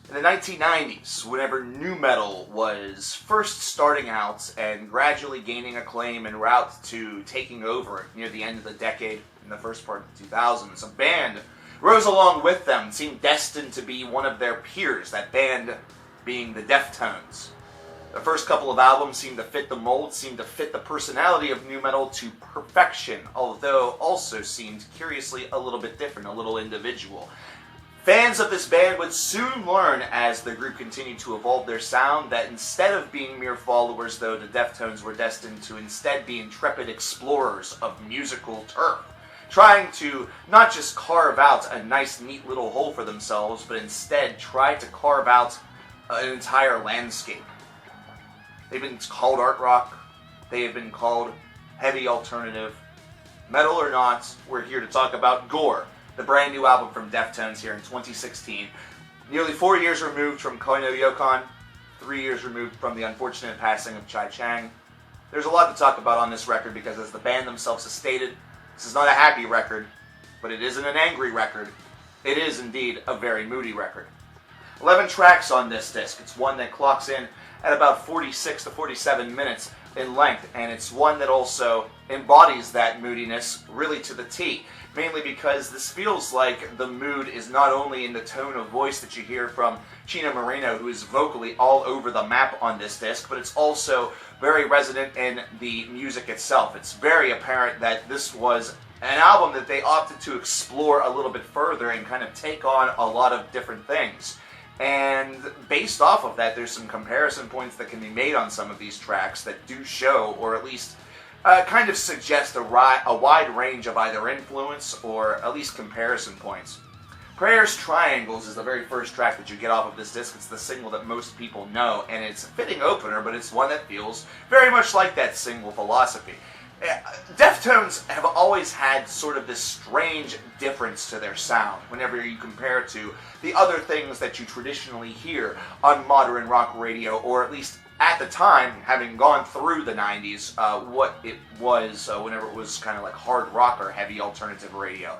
In the 1990s, whenever nu metal was first starting out and gradually gaining acclaim en route to taking over near the end of the decade, in the first part of the 2000s, a band rose along with them and seemed destined to be one of their peers, that band being the Deftones. The first couple of albums seemed to fit the mold, seemed to fit the personality of nu metal to perfection, although also seemed curiously a little bit different, a little individual. Fans of this band would soon learn, as the group continued to evolve their sound, that instead of being mere followers, though, the Deftones were destined to instead be intrepid explorers of musical turf, trying to not just carve out a nice, neat little hole for themselves, but instead try to carve out an entire landscape. They've been called art rock, they have been called heavy alternative. Metal or not, we're here to talk about Gore, the brand new album from Deftones here in 2016. Nearly 4 years removed from Koi No Yokan, 3 years removed from the unfortunate passing of Chi Cheng. There's a lot to talk about on this record because, as the band themselves has stated, this is not a happy record, but it isn't an angry record. It is indeed a very moody record. 11 tracks on this disc. It's one that clocks in at about 46 to 47 minutes in length, and it's one that also embodies that moodiness really to the T, mainly because this feels like the mood is not only in the tone of voice that you hear from Chino, who is vocally all over the map on this disc, but it's also very resonant in the music itself. It's very apparent that this was an album that they opted to explore a little bit further and kind of take on a lot of different things. And based off of that, there's some comparison points that can be made on some of these tracks that do show, or at least kind of suggest a wide range of either influence or at least comparison points. Prayers Triangles is the very first track that you get off of this disc. It's the single that most people know, and it's a fitting opener, but it's one that feels very much like that single philosophy. Deftones have always had sort of this strange difference to their sound whenever you compare it to the other things that you traditionally hear on modern rock radio, or at least at the time, having gone through the 90s, what it was whenever it was kind of like hard rock or heavy alternative radio.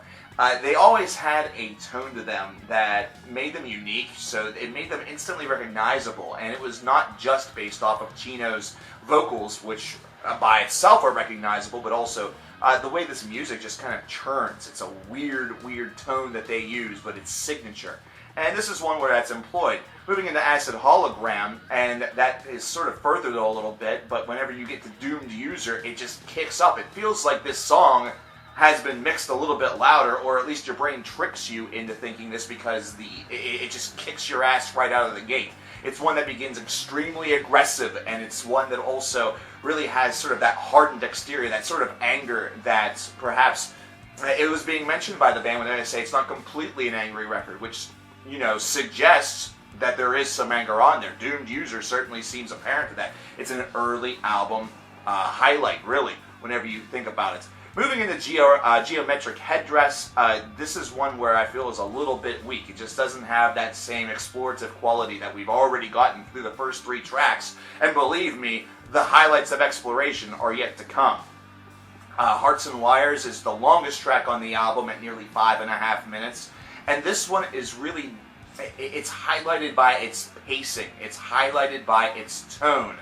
They always had a tone to them that made them unique, so it made them instantly recognizable, and it was not just based off of Chino's vocals, which by itself are recognizable, but also the way this music just kind of churns. It's a weird tone that they use, but it's signature. And this is one where that's employed. Moving into Acid Hologram, and that is sort of furthered a little bit, but whenever you get to Doomed User, it just kicks up. It feels like this song has been mixed a little bit louder, or at least your brain tricks you into thinking this because it just kicks your ass right out of the gate. It's one that begins extremely aggressive, and it's one that also really has sort of that hardened exterior, that sort of anger that perhaps it was being mentioned by the band when they say it's not completely an angry record, which, you know, suggests that there is some anger on there. Doomed User certainly seems apparent to that. It's an early album highlight, really, whenever you think about it. Moving into Geometric Headdress, this is one where I feel is a little bit weak. It just doesn't have that same explorative quality that we've already gotten through the first 3 tracks. And believe me, the highlights of exploration are yet to come. Hearts and Wires is the longest track on the album at nearly 5.5 minutes. And this one is really, it's highlighted by its pacing. It's highlighted by its tone.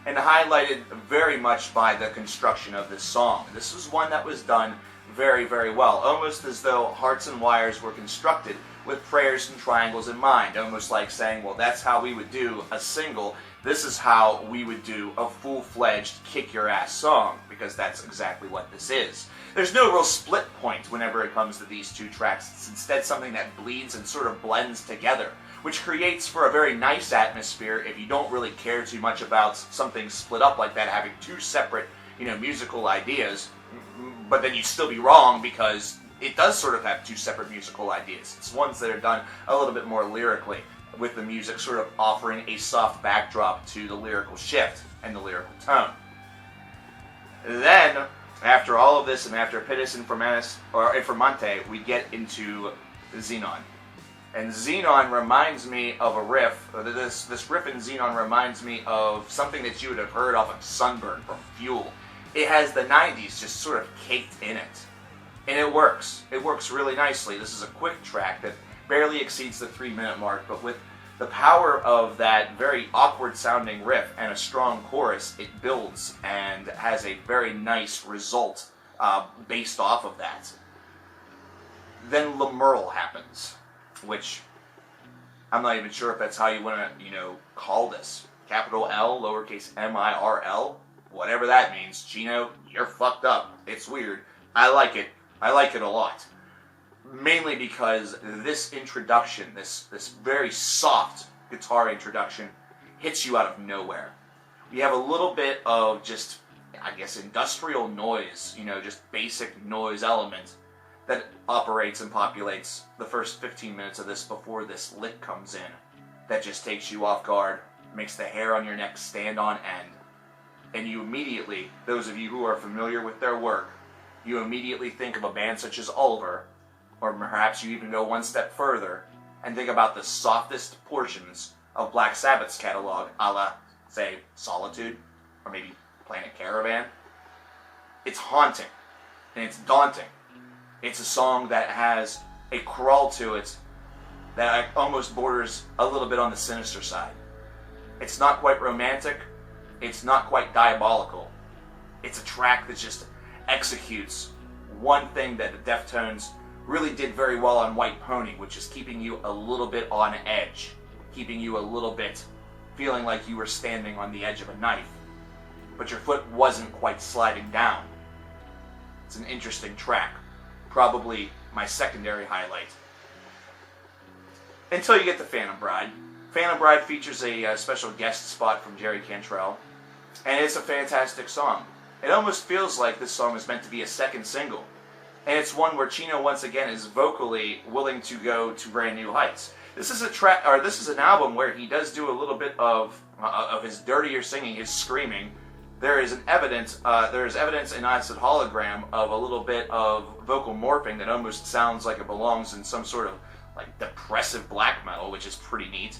And highlighted very much by the construction of this song. This was one that was done very well, almost as though Hearts and Wires were constructed with Prayers and Triangles in mind, almost like saying, well, that's how we would do a single, this is how we would do a full-fledged kick-your-ass song, because that's exactly what this is. There's no real split point whenever it comes to these 2 tracks. It's instead something that bleeds and sort of blends together, which creates for a very nice atmosphere if you don't really care too much about something split up like that, having 2 separate, musical ideas, but then you'd still be wrong because it does sort of have 2 separate musical ideas. It's ones that are done a little bit more lyrically, with the music sort of offering a soft backdrop to the lyrical shift and the lyrical tone. Then, after all of this, and after Pittis Informante, we get into Xenon. And Xenon reminds me of a riff. This riff in Xenon reminds me of something that you would have heard off of Sunburn from Fuel. It has the 90s just sort of caked in it. And it works. It works really nicely. This is a quick track that barely exceeds the 3-minute mark, but with the power of that very awkward sounding riff and a strong chorus, it builds and has a very nice result based off of that. Then Le Merle happens, which I'm not even sure if that's how you want to, call this. Capital L, lowercase M-I-R-L, whatever that means. Chino, you're fucked up. It's weird. I like it. I like it a lot. Mainly because this introduction, this very soft guitar introduction, hits you out of nowhere. We have a little bit of just, I guess, industrial noise, just basic noise element that operates and populates the first 15 minutes of this before this lick comes in. That just takes you off guard, makes the hair on your neck stand on end. And you immediately, those of you who are familiar with their work, you immediately think of a band such as Oliver, or perhaps you even go one step further and think about the softest portions of Black Sabbath's catalog, a la, say, Solitude, or maybe Planet Caravan. It's haunting, and it's daunting. It's a song that has a crawl to it that almost borders a little bit on the sinister side. It's not quite romantic, it's not quite diabolical. It's a track that just executes one thing that the Deftones really did very well on White Pony, which is keeping you a little bit on edge, keeping you a little bit feeling like you were standing on the edge of a knife, but your foot wasn't quite sliding down. It's an interesting track, probably my secondary highlight. Until you get to Phantom Bride. Phantom Bride features a special guest spot from Jerry Cantrell, and it's a fantastic song. It almost feels like this song is meant to be a second single. And it's one where Chino once again is vocally willing to go to brand new heights. This is an album where he does do a little bit of his dirtier singing, his screaming. There is evidence in Acid Hologram of a little bit of vocal morphing that almost sounds like it belongs in some sort of like depressive black metal, which is pretty neat.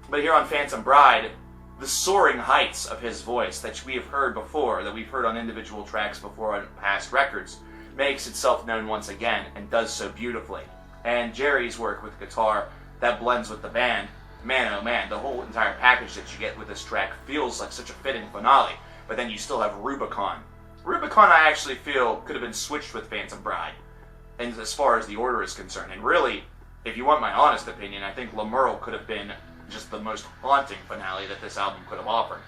But here on Phantom Bride, the soaring heights of his voice that we have heard before, that we've heard on individual tracks before on past records, makes itself known once again, and does so beautifully. And Jerry's work with guitar that blends with the band, man oh man, the whole entire package that you get with this track feels like such a fitting finale. But then you still have Rubicon. Rubicon, I actually feel, could have been switched with Phantom Bride, and as far as the order is concerned. And really, if you want my honest opinion, I think Le Merle could have been just the most haunting finale that this album could have offered.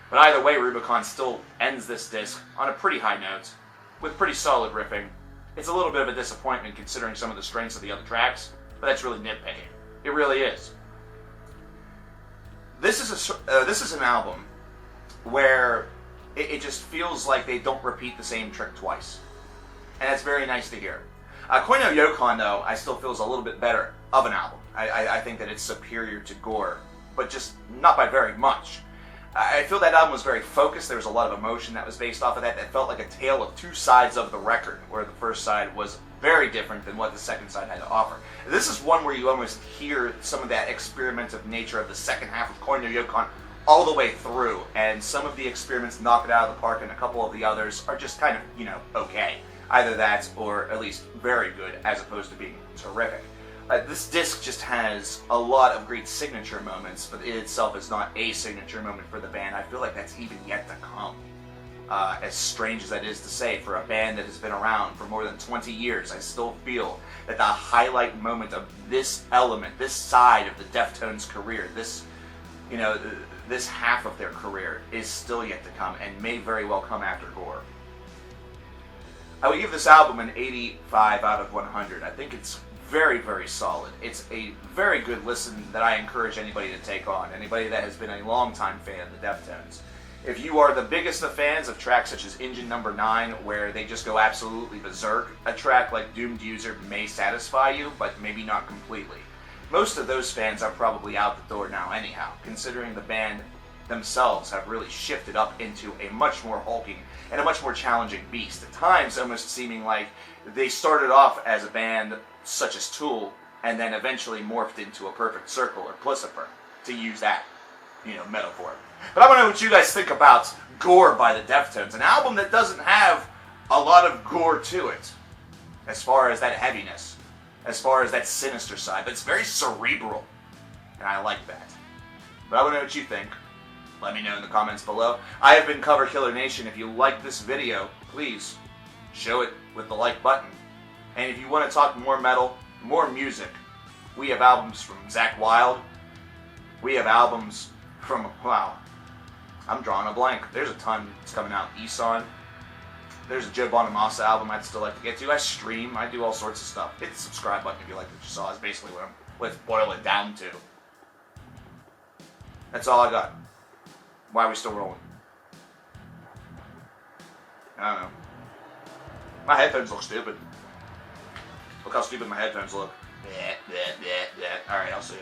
But either way, Rubicon still ends this disc on a pretty high note, with pretty solid riffing. It's a little bit of a disappointment considering some of the strengths of the other tracks, but that's really nitpicking. It really is. This is an album where it just feels like they don't repeat the same trick twice. And that's very nice to hear. Koi No Yokan, though, I still feel is a little bit better of an album. I think that it's superior to Gore, but just not by very much. I feel that album was very focused. There was a lot of emotion that was based off of that. That felt like a tale of two sides of the record, where the first side was very different than what the second side had to offer. This is one where you almost hear some of that experimentative nature of the second half of Koi No Yokan all the way through, and some of the experiments knock it out of the park, and a couple of the others are just kind of, okay. Either that, or at least very good, as opposed to being terrific. This disc just has a lot of great signature moments, but it itself is not a signature moment for the band. I feel like that's even yet to come. As strange as that is to say, for a band that has been around for more than 20 years, I still feel that the highlight moment of this element, this side of the Deftones' career, this half of their career, is still yet to come, and may very well come after Gore. I would give this album an 85 out of 100. I think it's very, very solid. It's a very good listen that I encourage anybody to take on, anybody that has been a longtime fan of the Deftones. If you are the biggest of fans of tracks such as Engine Number 9, where they just go absolutely berserk, a track like Doomed User may satisfy you, but maybe not completely. Most of those fans are probably out the door now anyhow, considering the band themselves have really shifted up into a much more hulking and a much more challenging beast, at times almost seeming like they started off as a band such as Tool, and then eventually morphed into a Perfect Circle or Plucifer, to use that, metaphor. But I want to know what you guys think about Gore by the Deftones, an album that doesn't have a lot of gore to it, as far as that heaviness, as far as that sinister side, but it's very cerebral. and I like that. But I want to know what you think. Let me know in the comments below. I have been Cover Killer Nation. If you like this video, please show it with the like button. And if you want to talk more metal, more music, we have albums from Zakk Wylde. We have albums from, wow, I'm drawing a blank. There's a ton that's coming out. Xenon. There's a Joe Bonamassa album I'd still like to get to. I stream. I do all sorts of stuff. Hit the subscribe button if you like what you saw. Is basically what let's boil it down to. That's all I got. Why are we still rolling? I don't know. My headphones look stupid. Look how stupid my headphones look. Alright, I'll see you.